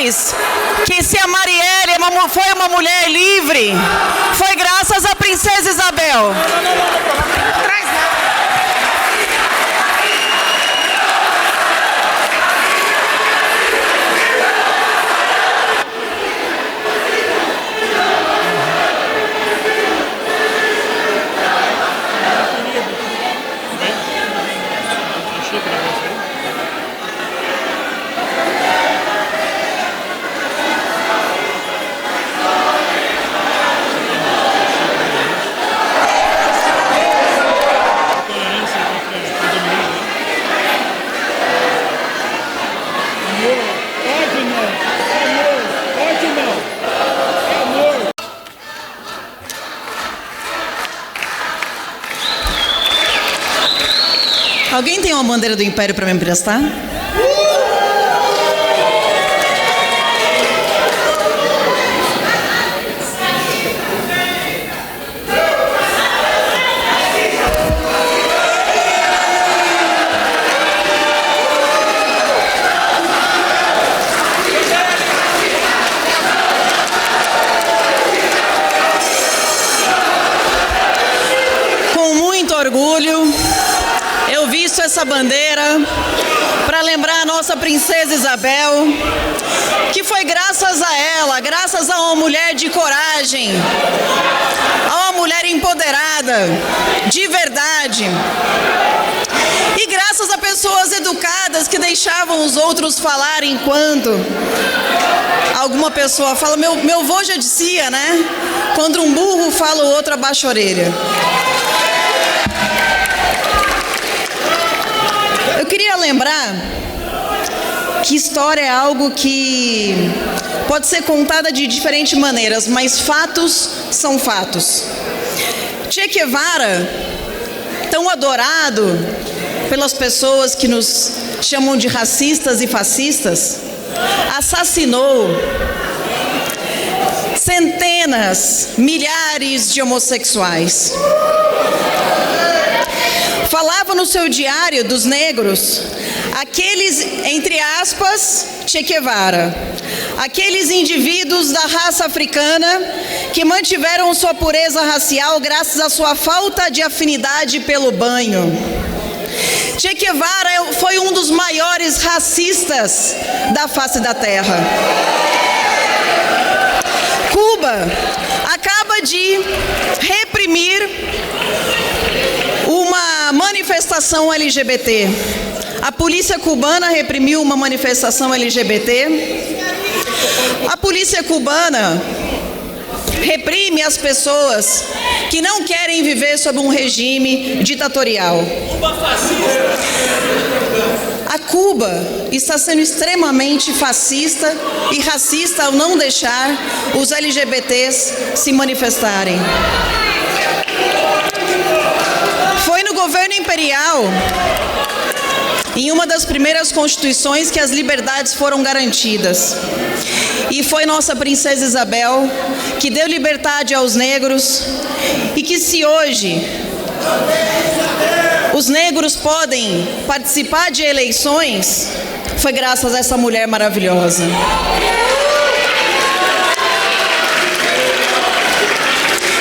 nós que se a Marielle foi uma mulher livre, foi graças à princesa Isabel. Alguém tem uma bandeira do Império para me emprestar? Com muito orgulho, eu visto essa bandeira para lembrar a nossa princesa Isabel, que foi graças a ela, graças a uma mulher de coragem, a uma mulher empoderada, de verdade, e graças a pessoas educadas que deixavam os outros falar enquanto alguma pessoa fala. Meu avô já dizia, né? Quando um burro fala, o outro abaixa a orelha. Eu queria lembrar que história é algo que pode ser contada de diferentes maneiras, mas fatos são fatos. Che Guevara, tão adorado pelas pessoas que nos chamam de racistas e fascistas, assassinou centenas, milhares de homossexuais. Falava no seu diário dos negros, aqueles, entre aspas, Che Guevara, aqueles indivíduos da raça africana que mantiveram sua pureza racial graças à sua falta de afinidade pelo banho. Che Guevara foi um dos maiores racistas da face da terra. Cuba acaba de reprimir uma manifestação LGBT. A polícia cubana reprimiu uma manifestação LGBT. A polícia cubana reprime as pessoas que não querem viver sob um regime ditatorial. A Cuba está sendo extremamente fascista e racista ao não deixar os LGBTs se manifestarem. Foi no governo imperial, em uma das primeiras constituições, que as liberdades foram garantidas. E foi nossa princesa Isabel que deu liberdade aos negros, e que se hoje os negros podem participar de eleições, foi graças a essa mulher maravilhosa.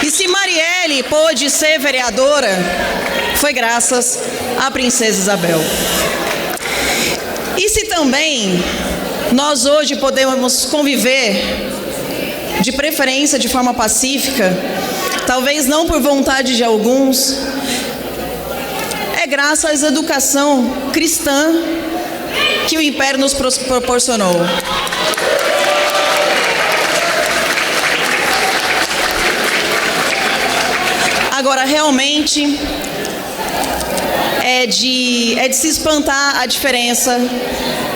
E se Marielle pôde ser vereadora, foi graças à princesa Isabel. E se também nós hoje podemos conviver, de preferência de forma pacífica, talvez não por vontade de alguns, é graças à educação cristã que o Império nos proporcionou. Agora, realmente, é de se espantar a diferença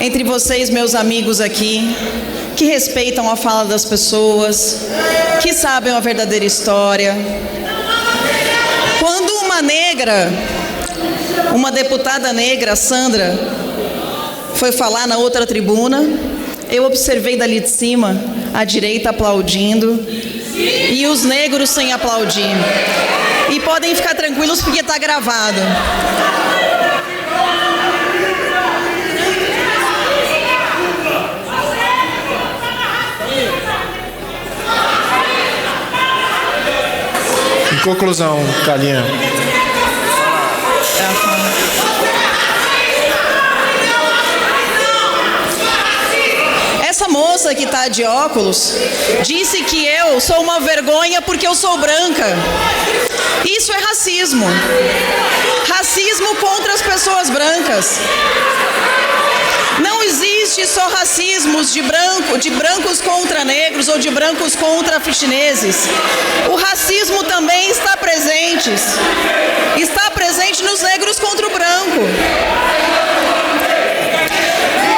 entre vocês, meus amigos aqui, que respeitam a fala das pessoas, que sabem a verdadeira história. Quando uma negra, uma deputada negra, Sandra, foi falar na outra tribuna, eu observei dali de cima a direita aplaudindo e os negros sem aplaudir. E podem ficar tranquilos porque está gravado. conclusão, Carlinha. Essa moça que está de óculos disse que eu sou uma vergonha porque eu sou branca. Isso é racismo. Racismo contra as pessoas brancas. Não existe só racismos de brancos contra negros ou de brancos contra chineses. O racismo também está presente nos negros contra o branco.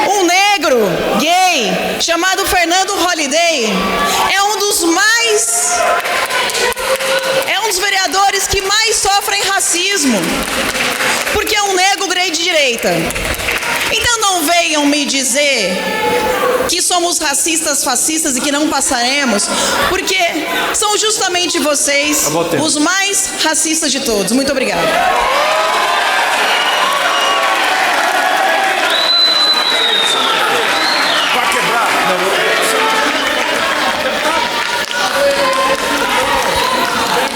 Um negro gay chamado Fernando Holliday é um dos vereadores que mais sofrem racismo, porque é um negro gay de direita. Então não venham me dizer que somos racistas, fascistas e que não passaremos, porque são justamente vocês os mais racistas de todos. Muito obrigada.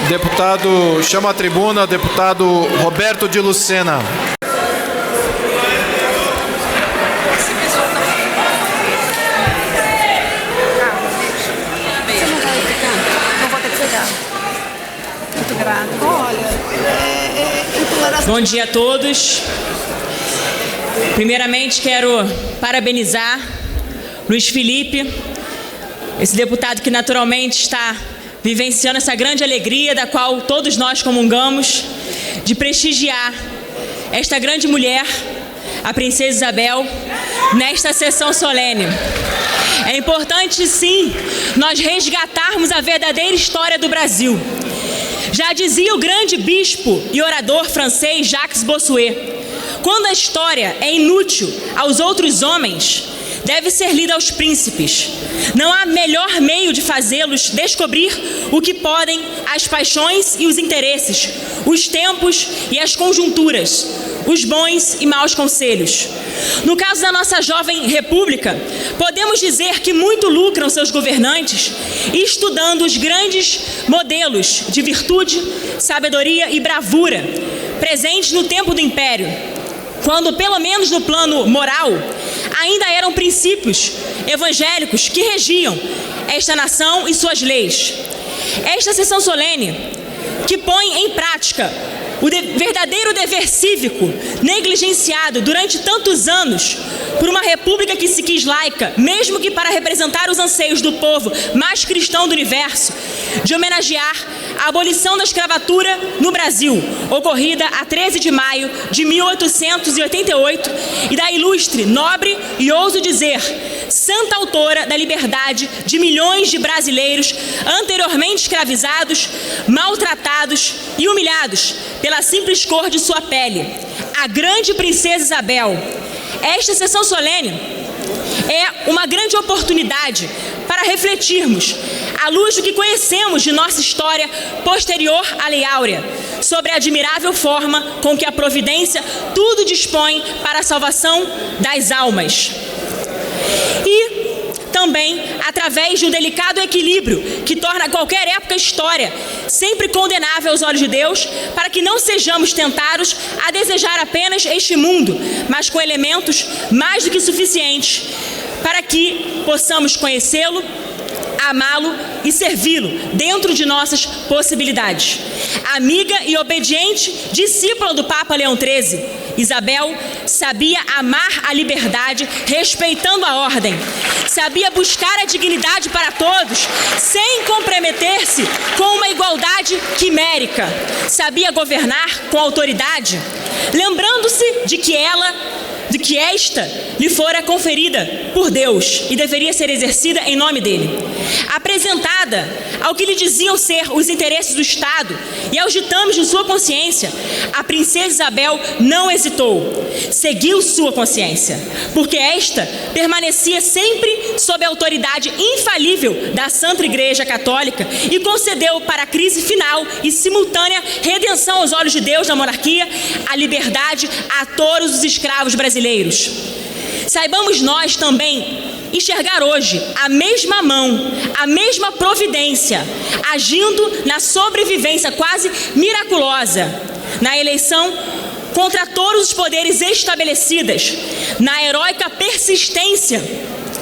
Deputado, chama a tribuna, deputado Roberto de Lucena. Bom dia a todos. Primeiramente quero parabenizar Luiz Felipe, esse deputado que naturalmente está vivenciando essa grande alegria da qual todos nós comungamos, de prestigiar esta grande mulher, a Princesa Isabel, nesta sessão solene. É importante, sim, nós resgatarmos a verdadeira história do Brasil. Já dizia o grande bispo e orador francês Jacques Bossuet: quando a história é inútil aos outros homens, deve ser lida aos príncipes. Não há melhor meio de fazê-los descobrir o que podem as paixões e os interesses, os tempos e as conjunturas, os bons e maus conselhos. No caso da nossa jovem república, podemos dizer que muito lucram seus governantes estudando os grandes modelos de virtude, sabedoria e bravura presentes no tempo do Império, quando, pelo menos no plano moral, ainda eram princípios evangélicos que regiam esta nação e suas leis. Esta sessão solene, que põe em prática o verdadeiro dever cívico negligenciado durante tantos anos por uma república que se quis laica, mesmo que para representar os anseios do povo mais cristão do universo, de homenagear a abolição da escravatura no Brasil, ocorrida a 13 de maio de 1888, e da ilustre, nobre e ouso dizer, santa autora da liberdade de milhões de brasileiros anteriormente escravizados, maltratados e humilhados pela simples cor de sua pele, a grande Princesa Isabel. Esta sessão solene é uma grande oportunidade para refletirmos, à luz do que conhecemos de nossa história posterior à Lei Áurea, sobre a admirável forma com que a providência tudo dispõe para a salvação das almas. E também através de um delicado equilíbrio que torna qualquer época história sempre condenável aos olhos de Deus, para que não sejamos tentados a desejar apenas este mundo, mas com elementos mais do que suficientes para que possamos conhecê-lo, amá-lo e servi-lo dentro de nossas possibilidades. Amiga e obediente discípula do Papa Leão XIII, Isabel sabia amar a liberdade respeitando a ordem, sabia buscar a dignidade para todos sem comprometer-se com uma igualdade quimérica, sabia governar com autoridade, lembrando-se de que esta lhe fora conferida por Deus e deveria ser exercida em nome dele. Apresentada ao que lhe diziam ser os interesses do Estado e aos ditames de sua consciência, a Princesa Isabel não hesitou, seguiu sua consciência, porque esta permanecia sempre sob a autoridade infalível da Santa Igreja Católica e concedeu para a crise final e simultânea redenção aos olhos de Deus da monarquia, a liberdade a todos os escravos brasileiros. saibamos nós também enxergar hoje a mesma mão, a mesma providência, agindo na sobrevivência quase miraculosa, na eleição contra todos os poderes estabelecidos, na heróica persistência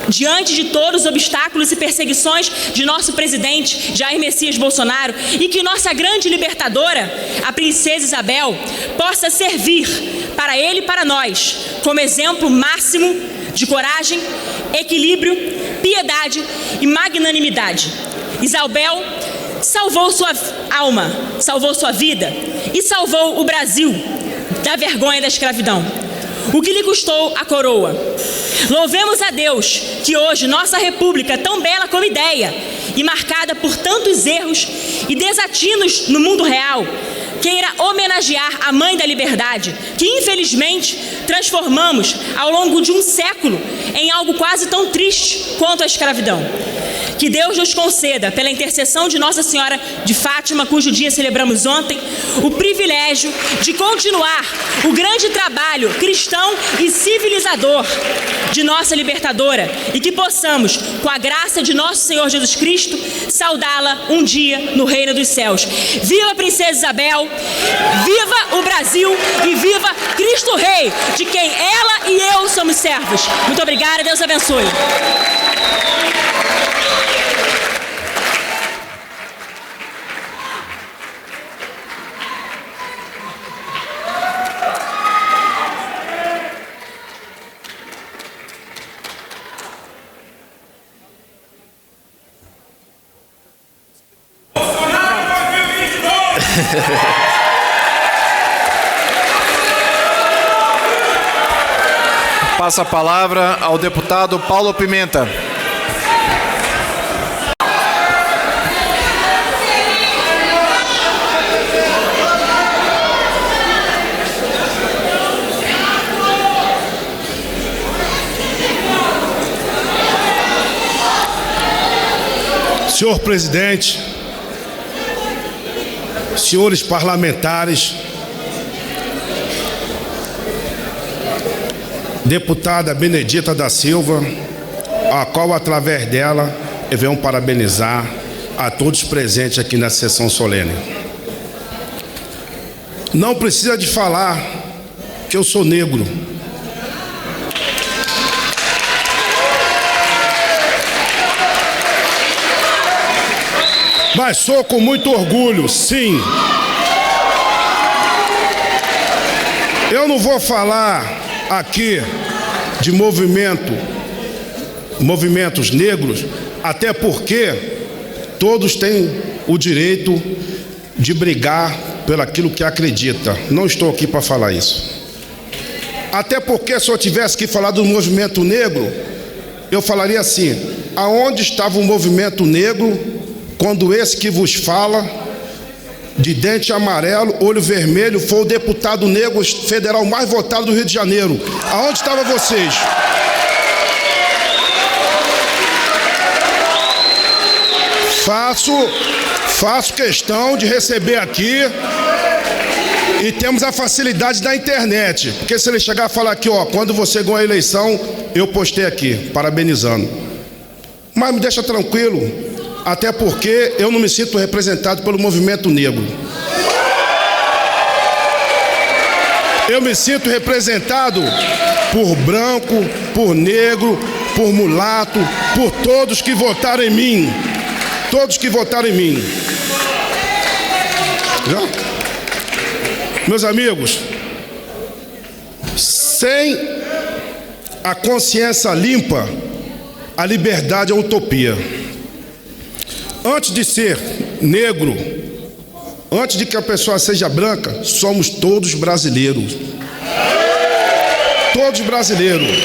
diante de todos os obstáculos e perseguições de nosso presidente Jair Messias Bolsonaro, e que nossa grande libertadora, a princesa Isabel, possa servir para ele e para nós como exemplo máximo de coragem, equilíbrio, piedade e magnanimidade. Isabel salvou sua alma, salvou sua vida e salvou o Brasil da vergonha da escravidão, o que lhe custou a coroa. Louvemos a Deus que hoje nossa república, tão bela como ideia e marcada por tantos erros e desatinos no mundo real, queira homenagear a mãe da liberdade, que infelizmente transformamos ao longo de um século em algo quase tão triste quanto a escravidão. Que Deus nos conceda, pela intercessão de Nossa Senhora de Fátima, cujo dia celebramos ontem, o privilégio de continuar o grande trabalho cristão e civilizador de nossa libertadora, e que possamos, com a graça de nosso Senhor Jesus Cristo, saudá-la um dia no reino dos céus. Viva a princesa Isabel, viva o Brasil e viva Cristo Rei, de quem ela e eu somos servos. Muito obrigada, Deus abençoe. Passa a palavra ao deputado Paulo Pimenta. Senhor presidente, senhores parlamentares, deputada Benedita da Silva, a qual, através dela, eu venho parabenizar a todos presentes aqui nessa sessão solene. Não precisa de falar que eu sou negro. Mas sou com muito orgulho, sim. Eu não vou falar aqui de movimentos negros, até porque todos têm o direito de brigar pelo aquilo que acredita. Não estou aqui para falar isso. Até porque se eu tivesse que falar do movimento negro, eu falaria assim: aonde estava o movimento negro quando esse que vos fala, de dente amarelo, olho vermelho, foi o deputado negro federal mais votado do Rio de Janeiro? Aonde estavam vocês? Faço questão de receber aqui, e temos a facilidade da internet, porque se ele chegar a falar aqui, ó, quando você ganhou a eleição, eu postei aqui, parabenizando. Mas me deixa tranquilo, até porque eu não me sinto representado pelo movimento negro. Eu me sinto representado por branco, por negro, por mulato, por todos que votaram em mim. Todos que votaram em mim. Já? Meus amigos, sem a consciência limpa, a liberdade é utopia. Antes de ser negro, antes de que a pessoa seja branca, somos todos brasileiros. Todos brasileiros.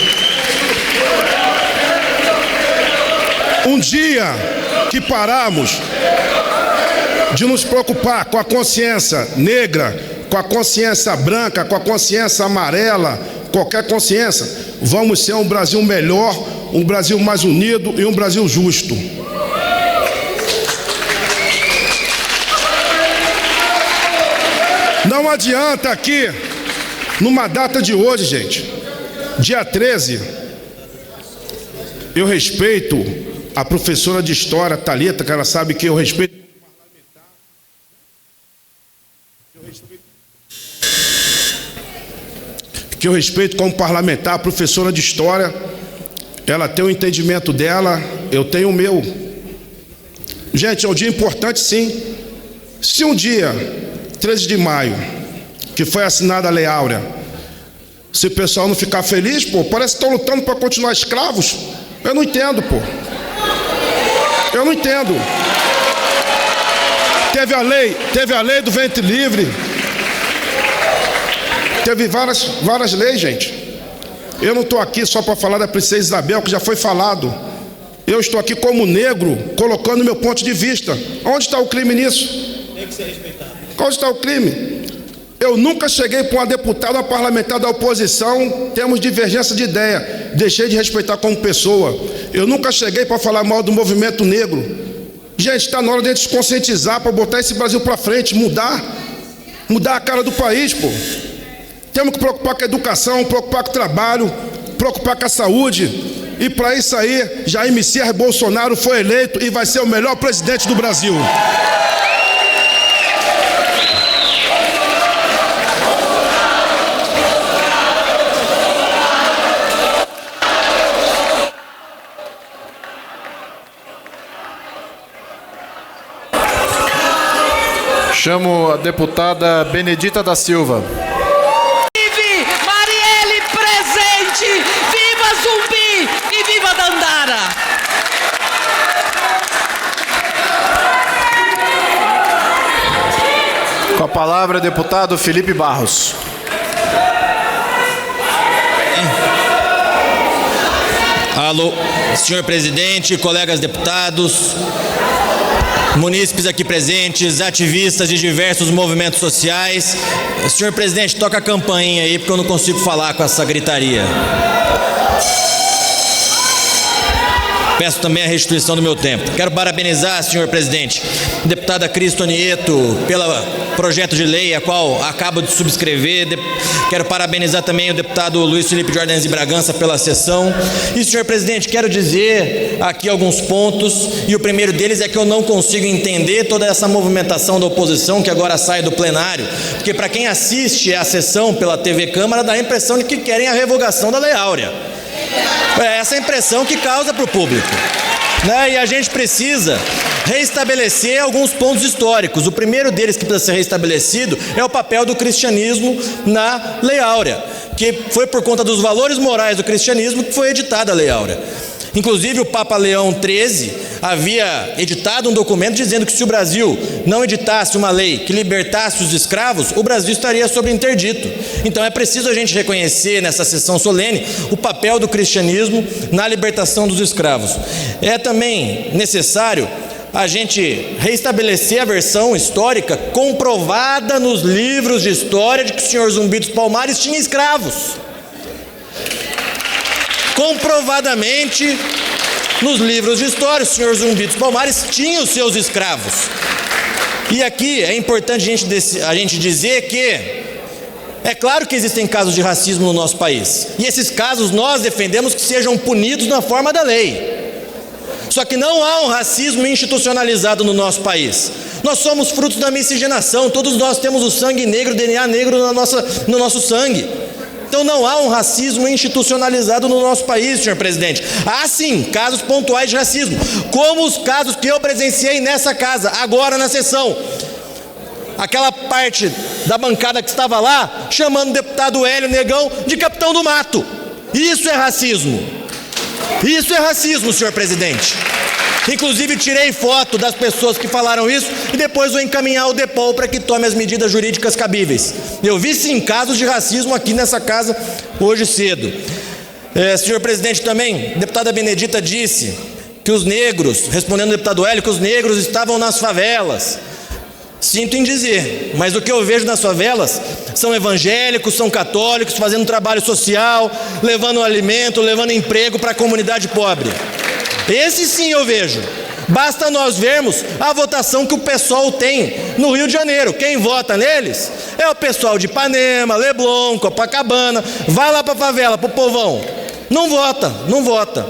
Um dia que pararmos de nos preocupar com a consciência negra, com a consciência branca, com a consciência amarela, qualquer consciência, vamos ser um Brasil melhor, um Brasil mais unido e um Brasil justo. Não adianta aqui, numa data de hoje, gente, dia 13, eu respeito a professora de História, Thalita, que ela sabe que eu respeito como parlamentar, a professora de História, ela tem o entendimento dela, eu tenho o meu. Gente, é um dia importante, sim. Se um dia, 13 de maio, que foi assinada a Lei Áurea, se o pessoal não ficar feliz, pô, parece que estão lutando para continuar escravos. Eu não entendo, pô. Eu não entendo. Teve a lei do ventre livre. Teve várias leis, gente. Eu não estou aqui só para falar da princesa Isabel, que já foi falado. Eu estou aqui como negro, colocando meu ponto de vista. Onde está o crime nisso? Tem que ser respeitado. Onde está o crime? Eu nunca cheguei para uma deputada, uma parlamentar da oposição, temos divergência de ideia, deixei de respeitar como pessoa. Eu nunca cheguei para falar mal do movimento negro. Gente, está na hora de a gente se conscientizar para botar esse Brasil para frente, mudar a cara do país, pô. Temos que preocupar com a educação, preocupar com o trabalho, preocupar com a saúde. E para isso aí, Jair Messias Bolsonaro foi eleito e vai ser o melhor presidente do Brasil. Chamo a deputada Benedita da Silva. Vive Marielle presente! Viva Zumbi e viva Dandara! Com a palavra, deputado Felipe Barros. Alô, senhor presidente, colegas deputados, munícipes aqui presentes, ativistas de diversos movimentos sociais. Senhor presidente, toca a campainha aí, porque eu não consigo falar com essa gritaria. Peço também a restituição do meu tempo. Quero parabenizar, senhor presidente, a deputada Cris Tonieto pelo projeto de lei, a qual acabo de subscrever. Quero parabenizar também o deputado Luiz Felipe Jordães de Bragança pela sessão. E, senhor presidente, quero dizer aqui alguns pontos, e o primeiro deles é que eu não consigo entender toda essa movimentação da oposição que agora sai do plenário, porque para quem assiste à sessão pela TV Câmara dá a impressão de que querem a revogação da Lei Áurea. É essa a impressão que causa para o público, né? E a gente precisa reestabelecer alguns pontos históricos. O primeiro deles que precisa ser reestabelecido é o papel do cristianismo na Lei Áurea, que foi por conta dos valores morais do cristianismo que foi editada a Lei Áurea. Inclusive o Papa Leão XIII havia editado um documento dizendo que se o Brasil não editasse uma lei que libertasse os escravos, o Brasil estaria sob interdito. Então é preciso a gente reconhecer nessa sessão solene o papel do cristianismo na libertação dos escravos. É também necessário a gente reestabelecer a versão histórica comprovada nos livros de história de que o senhor Zumbi dos Palmares tinha escravos. Comprovadamente, nos livros de história, o senhor Zumbi dos Palmares tinha os seus escravos. E aqui é importante a gente dizer que é claro que existem casos de racismo no nosso país. E esses casos nós defendemos que sejam punidos na forma da lei. Só que não há um racismo institucionalizado no nosso país. Nós somos frutos da miscigenação, todos nós temos o sangue negro, o DNA negro no nosso sangue. Então não há um racismo institucionalizado no nosso país, senhor presidente. Há sim casos pontuais de racismo, como os casos que eu presenciei nessa casa, agora na sessão. Aquela parte da bancada que estava lá, chamando o deputado Hélio Negão de capitão do mato. Isso é racismo. Isso é racismo, senhor presidente. Inclusive tirei foto das pessoas que falaram isso e depois vou encaminhar ao DEPOL para que tome as medidas jurídicas cabíveis. Eu vi sim casos de racismo aqui nessa casa hoje cedo. Senhor presidente, também, a deputada Benedita disse que os negros, respondendo ao deputado Hélio, que os negros estavam nas favelas. Sinto em dizer, mas o que eu vejo nas favelas são evangélicos, são católicos, fazendo trabalho social, levando alimento, levando emprego para a comunidade pobre. Esse sim eu vejo. Basta nós vermos a votação que o PSOL tem no Rio de Janeiro. Quem vota neles é o pessoal de Ipanema, Leblon, Copacabana. Vai lá para a favela, para o povão. Não vota, não vota.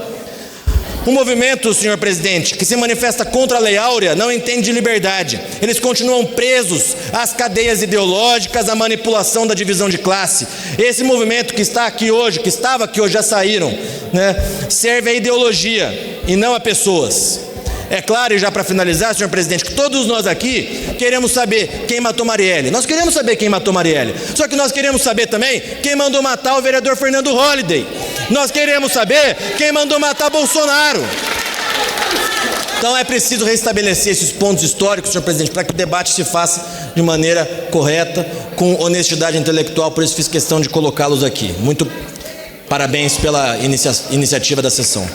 Um movimento, senhor presidente, que se manifesta contra a Lei Áurea não entende de liberdade. Eles continuam presos às cadeias ideológicas, à manipulação da divisão de classe. Esse movimento que está aqui hoje, que estava aqui hoje, já saíram, né, serve à ideologia e não a pessoas. É claro, e já para finalizar, senhor presidente, que todos nós aqui queremos saber quem matou Marielle. Nós queremos saber quem matou Marielle. Só que nós queremos saber também quem mandou matar o vereador Fernando Holliday. Nós queremos saber quem mandou matar Bolsonaro. Então é preciso restabelecer esses pontos históricos, senhor presidente, para que o debate se faça de maneira correta, com honestidade intelectual. Por isso fiz questão de colocá-los aqui. Muito parabéns pela iniciativa da sessão.